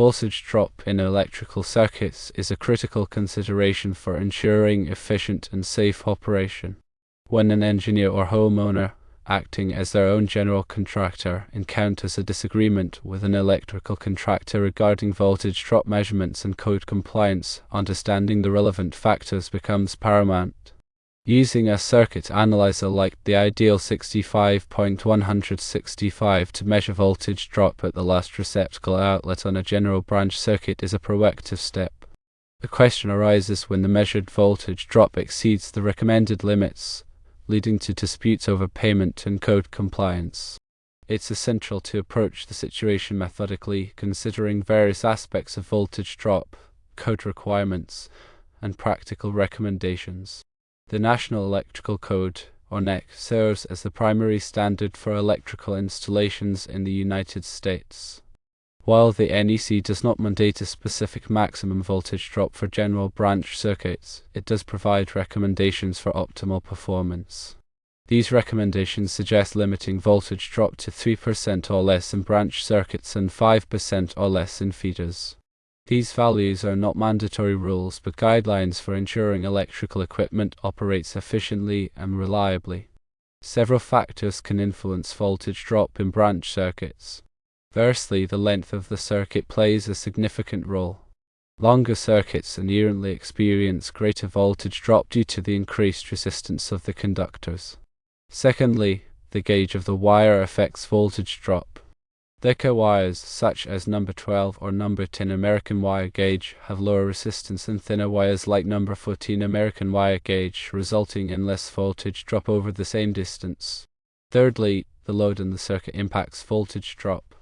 Voltage drop in electrical circuits is a critical consideration for ensuring efficient and safe operation. When an engineer or homeowner, acting as their own general contractor, encounters a disagreement with an electrical contractor regarding voltage drop measurements and code compliance, understanding the relevant factors becomes paramount. Using a circuit analyzer like the Ideal 65.165 to measure voltage drop at the last receptacle outlet on a general branch circuit is a proactive step. The question arises when the measured voltage drop exceeds the recommended limits, leading to disputes over payment and code compliance. It's essential to approach the situation methodically, considering various aspects of voltage drop, code requirements, and practical recommendations. The National Electrical Code, or NEC, serves as the primary standard for electrical installations in the United States. While the NEC does not mandate a specific maximum voltage drop for general branch circuits, it does provide recommendations for optimal performance. These recommendations suggest limiting voltage drop to 3% or less in branch circuits and 5% or less in feeders. These values are not mandatory rules but guidelines for ensuring electrical equipment operates efficiently and reliably. Several factors can influence voltage drop in branch circuits. Firstly, the length of the circuit plays a significant role. Longer circuits inherently experience greater voltage drop due to the increased resistance of the conductors. Secondly, the gauge of the wire affects voltage drop. Thicker wires, such as number 12 or number 10 American wire gauge, have lower resistance than thinner wires like number 14 American wire gauge, resulting in less voltage drop over the same distance. Thirdly, the load in the circuit impacts voltage drop.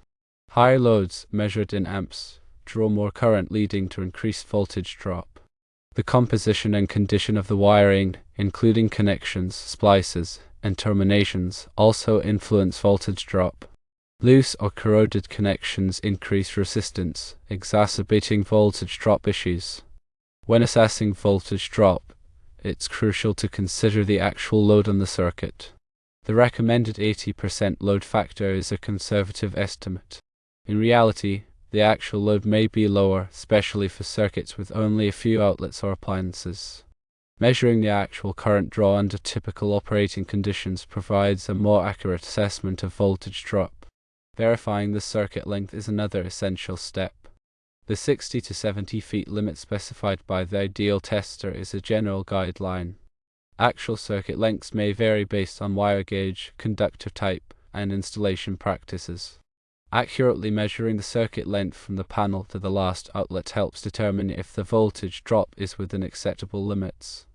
Higher loads, measured in amps, draw more current, leading to increased voltage drop. The composition and condition of the wiring, including connections, splices, and terminations, also influence voltage drop. Loose or corroded connections increase resistance, exacerbating voltage drop issues. When assessing voltage drop, it's crucial to consider the actual load on the circuit. The recommended 80% load factor is a conservative estimate. In reality, the actual load may be lower, especially for circuits with only a few outlets or appliances. Measuring the actual current draw under typical operating conditions provides a more accurate assessment of voltage drop. Verifying the circuit length is another essential step. The 60 to 70 feet limit specified by the Ideal tester is a general guideline. Actual circuit lengths may vary based on wire gauge, conductor type, and installation practices. Accurately measuring the circuit length from the panel to the last outlet helps determine if the voltage drop is within acceptable limits.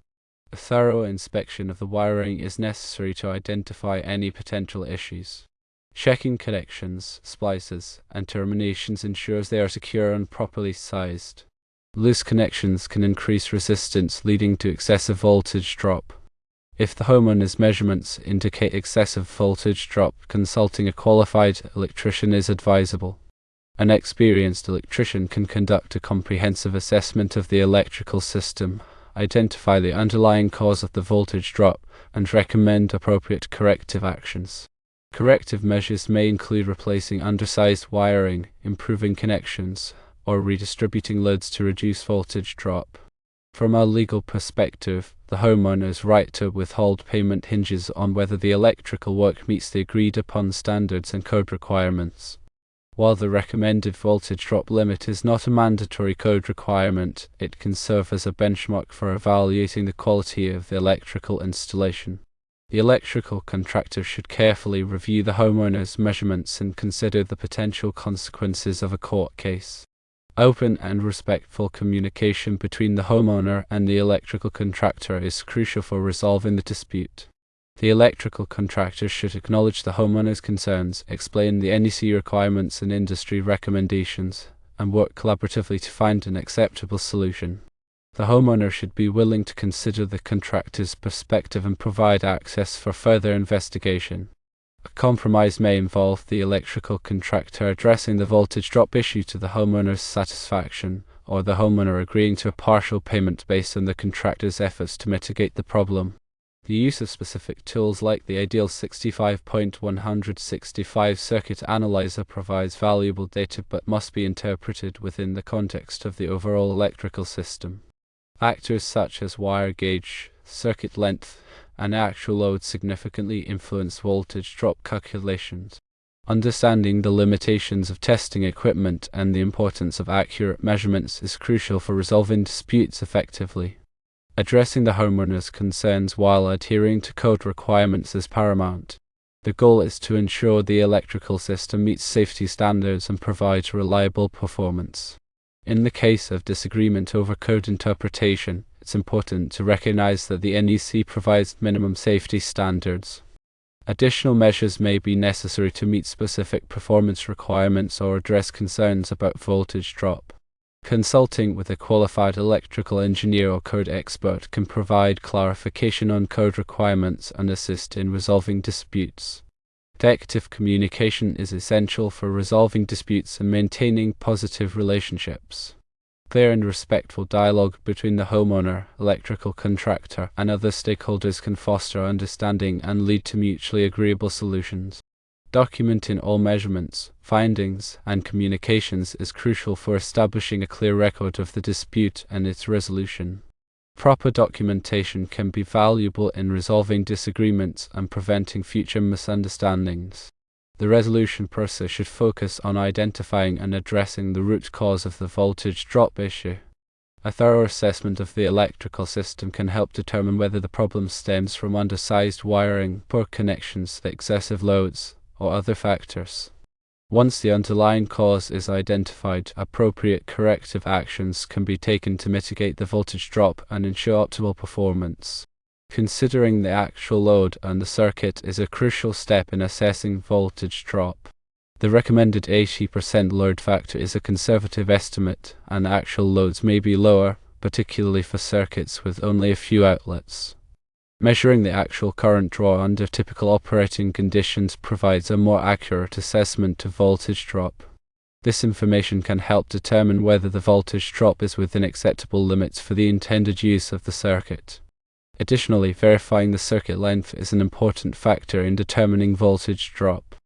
A thorough inspection of the wiring is necessary to identify any potential issues. Checking connections, splices, and terminations ensures they are secure and properly sized. Loose connections can increase resistance, leading to excessive voltage drop. If the homeowner's measurements indicate excessive voltage drop, consulting a qualified electrician is advisable. An experienced electrician can conduct a comprehensive assessment of the electrical system, identify the underlying cause of the voltage drop, and recommend appropriate corrective actions. Corrective measures may include replacing undersized wiring, improving connections, or redistributing loads to reduce voltage drop. From a legal perspective, the homeowner's right to withhold payment hinges on whether the electrical work meets the agreed-upon standards and code requirements. While the recommended voltage drop limit is not a mandatory code requirement, it can serve as a benchmark for evaluating the quality of the electrical installation. The electrical contractor should carefully review the homeowner's measurements and consider the potential consequences of a court case. Open and respectful communication between the homeowner and the electrical contractor is crucial for resolving the dispute. The electrical contractor should acknowledge the homeowner's concerns, explain the NEC requirements and industry recommendations, and work collaboratively to find an acceptable solution. The homeowner should be willing to consider the contractor's perspective and provide access for further investigation. A compromise may involve the electrical contractor addressing the voltage drop issue to the homeowner's satisfaction, or the homeowner agreeing to a partial payment based on the contractor's efforts to mitigate the problem. The use of specific tools like the IDEAL 65.165 circuit analyzer provides valuable data but must be interpreted within the context of the overall electrical system. Factors such as wire gauge, circuit length, and actual load significantly influence voltage drop calculations. Understanding the limitations of testing equipment and the importance of accurate measurements is crucial for resolving disputes effectively. Addressing the homeowner's concerns while adhering to code requirements is paramount. The goal is to ensure the electrical system meets safety standards and provides reliable performance. In the case of disagreement over code interpretation, it's important to recognize that the NEC provides minimum safety standards. Additional measures may be necessary to meet specific performance requirements or address concerns about voltage drop. Consulting with a qualified electrical engineer or code expert can provide clarification on code requirements and assist in resolving disputes. Effective communication is essential for resolving disputes and maintaining positive relationships. Clear and respectful dialogue between the homeowner, electrical contractor, and other stakeholders can foster understanding and lead to mutually agreeable solutions. Documenting all measurements, findings, and communications is crucial for establishing a clear record of the dispute and its resolution. Proper documentation can be valuable in resolving disagreements and preventing future misunderstandings. The resolution process should focus on identifying and addressing the root cause of the voltage drop issue. A thorough assessment of the electrical system can help determine whether the problem stems from undersized wiring, poor connections, excessive loads, or other factors. Once the underlying cause is identified, appropriate corrective actions can be taken to mitigate the voltage drop and ensure optimal performance. Considering the actual load and the circuit is a crucial step in assessing voltage drop. The recommended 80% load factor is a conservative estimate, and actual loads may be lower, particularly for circuits with only a few outlets. Measuring the actual current draw under typical operating conditions provides a more accurate assessment of voltage drop. This information can help determine whether the voltage drop is within acceptable limits for the intended use of the circuit. Additionally, verifying the circuit length is an important factor in determining voltage drop.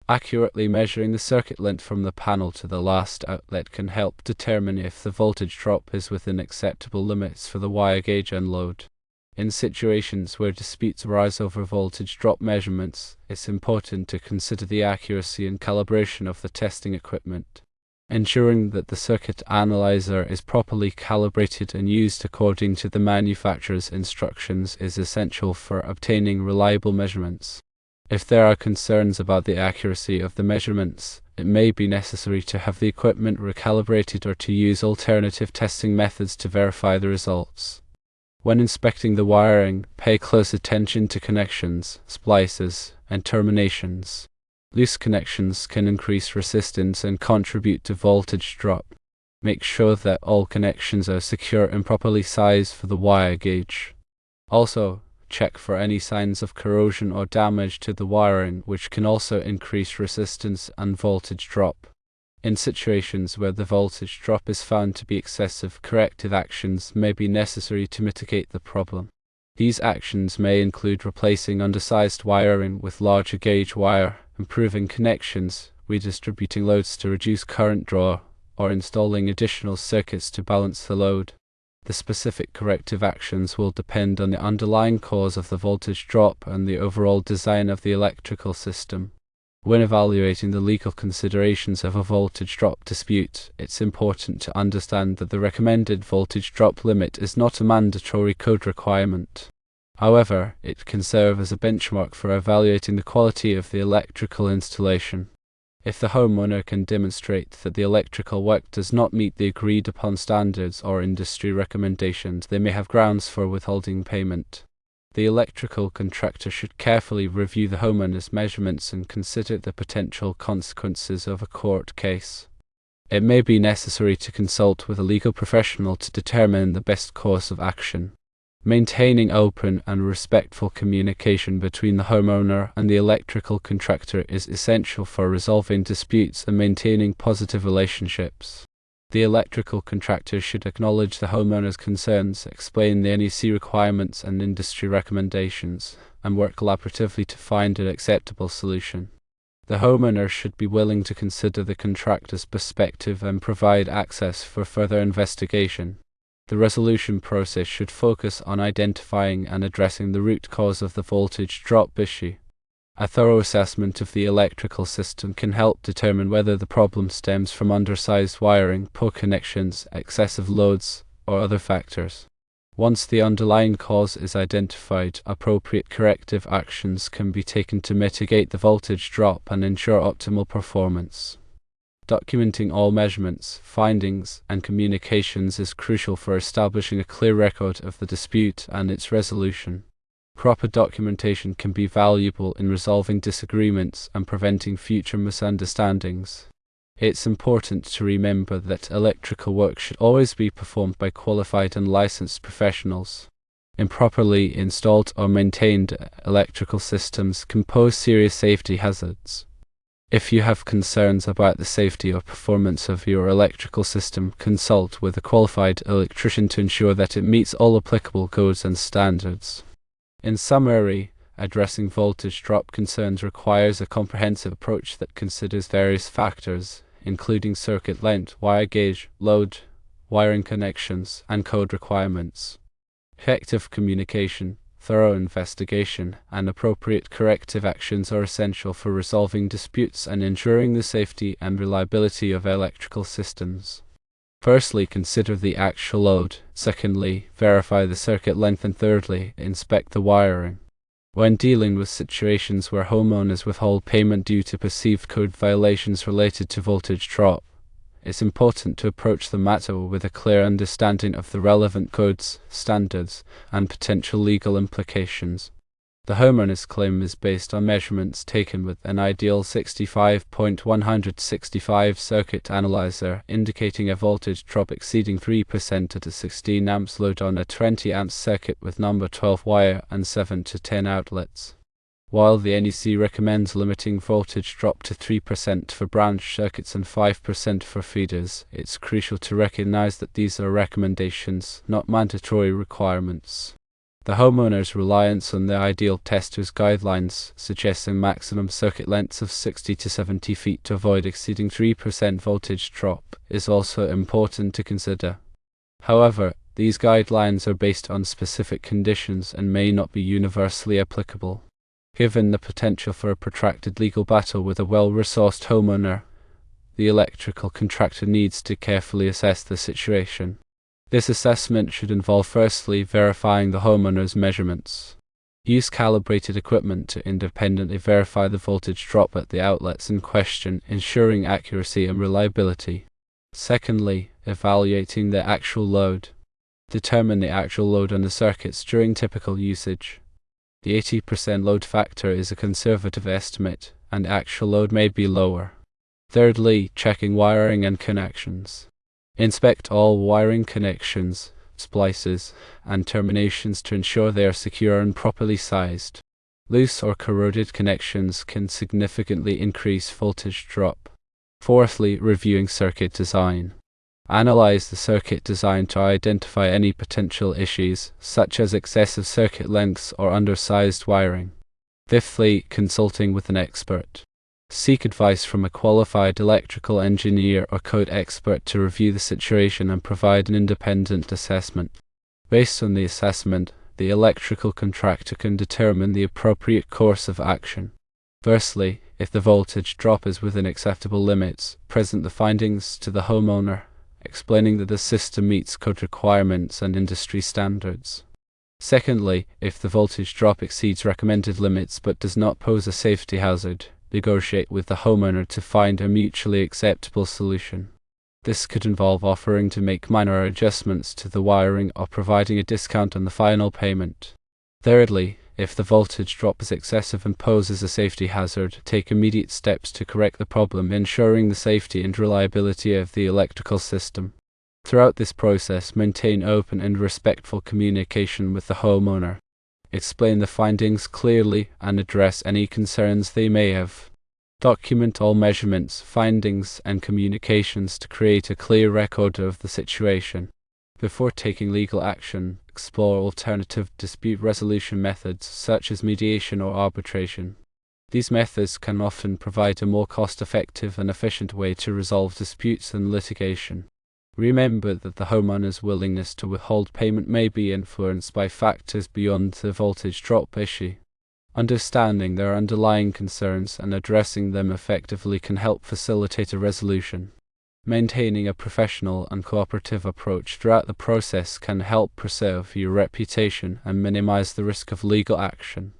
Accurately measuring the circuit length from the panel to the last outlet can help determine if the voltage drop is within acceptable limits for the wire gauge and load. In situations where disputes arise over voltage drop measurements, it's important to consider the accuracy and calibration of the testing equipment. Ensuring that the circuit analyzer is properly calibrated and used according to the manufacturer's instructions is essential for obtaining reliable measurements. If there are concerns about the accuracy of the measurements, it may be necessary to have the equipment recalibrated or to use alternative testing methods to verify the results. When inspecting the wiring, pay close attention to connections, splices, and terminations. Loose connections can increase resistance and contribute to voltage drop. Make sure that all connections are secure and properly sized for the wire gauge. Also, check for any signs of corrosion or damage to the wiring, which can also increase resistance and voltage drop. In situations where the voltage drop is found to be excessive, corrective actions may be necessary to mitigate the problem. These actions may include replacing undersized wiring with larger gauge wire, improving connections, redistributing loads to reduce current draw, or installing additional circuits to balance the load. The specific corrective actions will depend on the underlying cause of the voltage drop and the overall design of the electrical system. When evaluating the legal considerations of a voltage drop dispute, it's important to understand that the recommended voltage drop limit is not a mandatory code requirement. However, it can serve as a benchmark for evaluating the quality of the electrical installation. If the homeowner can demonstrate that the electrical work does not meet the agreed upon standards or industry recommendations, they may have grounds for withholding payment. The electrical contractor should carefully review the homeowner's measurements and consider the potential consequences of a court case. It may be necessary to consult with a legal professional to determine the best course of action. Maintaining open and respectful communication between the homeowner and the electrical contractor is essential for resolving disputes and maintaining positive relationships. The electrical contractor should acknowledge the homeowner's concerns, explain the NEC requirements and industry recommendations, and work collaboratively to find an acceptable solution. The homeowner should be willing to consider the contractor's perspective and provide access for further investigation. The resolution process should focus on identifying and addressing the root cause of the voltage drop issue. A thorough assessment of the electrical system can help determine whether the problem stems from undersized wiring, poor connections, excessive loads, or other factors. Once the underlying cause is identified, appropriate corrective actions can be taken to mitigate the voltage drop and ensure optimal performance. Documenting all measurements, findings, and communications is crucial for establishing a clear record of the dispute and its resolution. Proper documentation can be valuable in resolving disagreements and preventing future misunderstandings. It's important to remember that electrical work should always be performed by qualified and licensed professionals. Improperly installed or maintained electrical systems can pose serious safety hazards. If you have concerns about the safety or performance of your electrical system, consult with a qualified electrician to ensure that it meets all applicable codes and standards. In summary, addressing voltage drop concerns requires a comprehensive approach that considers various factors, including circuit length, wire gauge, load, wiring connections, and code requirements. Effective communication, thorough investigation, and appropriate corrective actions are essential for resolving disputes and ensuring the safety and reliability of electrical systems. Firstly, consider the actual load. Secondly, verify the circuit length. And thirdly, inspect the wiring. When dealing with situations where homeowners withhold payment due to perceived code violations related to voltage drop, it's important to approach the matter with a clear understanding of the relevant codes, standards, and potential legal implications. The homeowner's claim is based on measurements taken with an ideal 65.165 circuit analyzer, indicating a voltage drop exceeding 3% at a 16 amps load on a 20 amps circuit with number 12 wire and 7 to 10 outlets. While the NEC recommends limiting voltage drop to 3% for branch circuits and 5% for feeders, it's crucial to recognize that these are recommendations, not mandatory requirements. The homeowner's reliance on the ideal tester's guidelines, suggesting maximum circuit lengths of 60 to 70 feet to avoid exceeding 3% voltage drop, is also important to consider. However, these guidelines are based on specific conditions and may not be universally applicable. Given the potential for a protracted legal battle with a well-resourced homeowner, the electrical contractor needs to carefully assess the situation. This assessment should involve firstly verifying the homeowner's measurements. Use calibrated equipment to independently verify the voltage drop at the outlets in question, ensuring accuracy and reliability. Secondly, evaluating the actual load. Determine the actual load on the circuits during typical usage. The 80% load factor is a conservative estimate, and actual load may be lower. Thirdly, checking wiring and connections. Inspect all wiring connections, splices, and terminations to ensure they are secure and properly sized. Loose or corroded connections can significantly increase voltage drop. Fourthly, reviewing circuit design. Analyze the circuit design to identify any potential issues, such as excessive circuit lengths or undersized wiring. Fifthly, consulting with an expert. Seek advice from a qualified electrical engineer or code expert to review the situation and provide an independent assessment. Based on the assessment, the electrical contractor can determine the appropriate course of action. Firstly, if the voltage drop is within acceptable limits, present the findings to the homeowner, explaining that the system meets code requirements and industry standards. Secondly, if the voltage drop exceeds recommended limits but does not pose a safety hazard, negotiate with the homeowner to find a mutually acceptable solution. This could involve offering to make minor adjustments to the wiring or providing a discount on the final payment. Thirdly, if the voltage drop is excessive and poses a safety hazard, take immediate steps to correct the problem, ensuring the safety and reliability of the electrical system. Throughout this process, maintain open and respectful communication with the homeowner. Explain the findings clearly and address any concerns they may have. Document all measurements, findings, and communications to create a clear record of the situation. Before taking legal action, explore alternative dispute resolution methods such as mediation or arbitration. These methods can often provide a more cost-effective and efficient way to resolve disputes than litigation. Remember that the homeowner's willingness to withhold payment may be influenced by factors beyond the voltage drop issue. Understanding their underlying concerns and addressing them effectively can help facilitate a resolution. Maintaining a professional and cooperative approach throughout the process can help preserve your reputation and minimize the risk of legal action.